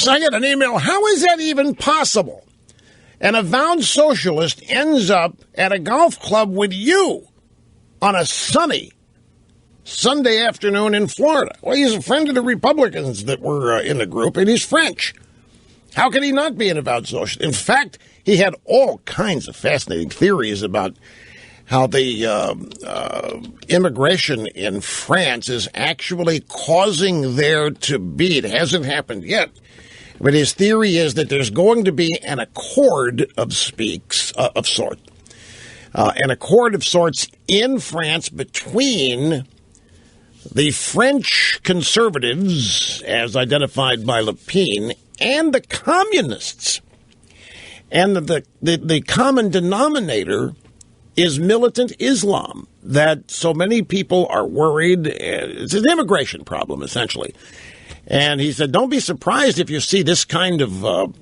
So I get an email, how is that even possible? An avowed socialist ends up at a golf club with you on a sunny Sunday afternoon in Florida. Well, he's a friend of the Republicans that were in the group, and he's French. How can he not be an avowed socialist? In fact, he had all kinds of fascinating theories about how the immigration in France is actually causing there to be, it hasn't happened yet, but his theory is that there's going to be an accord of sorts in France between the French conservatives, as identified by Le Pen, and the communists. And the common denominator is militant Islam, that so many people are worried. It's an immigration problem, essentially. And he said, don't be surprised if you see this kind of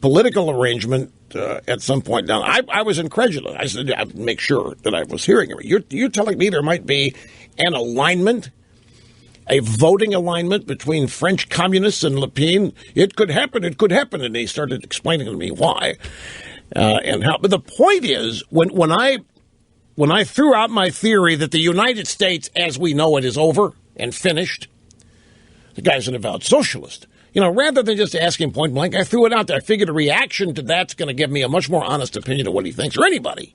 political arrangement at some point down. I was incredulous. I said, I'd make sure that I was hearing it. You're telling me there might be an alignment, a voting alignment between French communists and Le Pen? It could happen. It could happen. And he started explaining to me why and how. But the point is, when I threw out my theory that the United States, as we know it, is over and finished, the guy's an avowed socialist. You know, rather than just asking point blank, I threw it out there. I figured a reaction to that's going to give me a much more honest opinion of what he thinks, or anybody,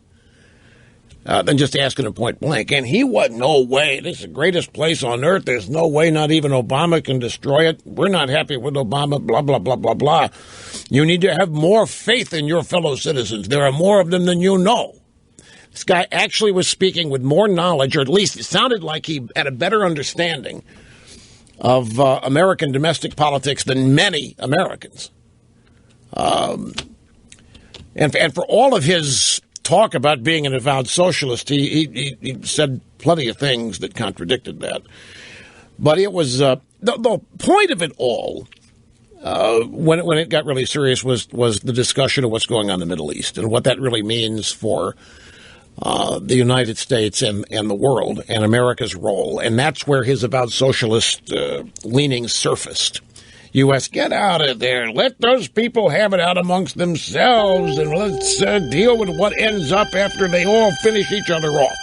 than just asking him point blank. And he wasn't, no way, this is the greatest place on earth. There's no way not even Obama can destroy it. We're not happy with Obama, blah, blah, blah, blah, blah. You need to have more faith in your fellow citizens. There are more of them than you know. This guy actually was speaking with more knowledge, or at least it sounded like he had a better understanding of American domestic politics than many Americans. And for all of his talk about being an avowed socialist, he said plenty of things that contradicted that. But it was the point of it all, when it got really serious, was the discussion of what's going on in the Middle East and what that really means for the United States and the world and America's role. And that's where his avowed socialist leanings surfaced. U.S., get out of there. Let those people have it out amongst themselves, and let's deal with what ends up after they all finish each other off.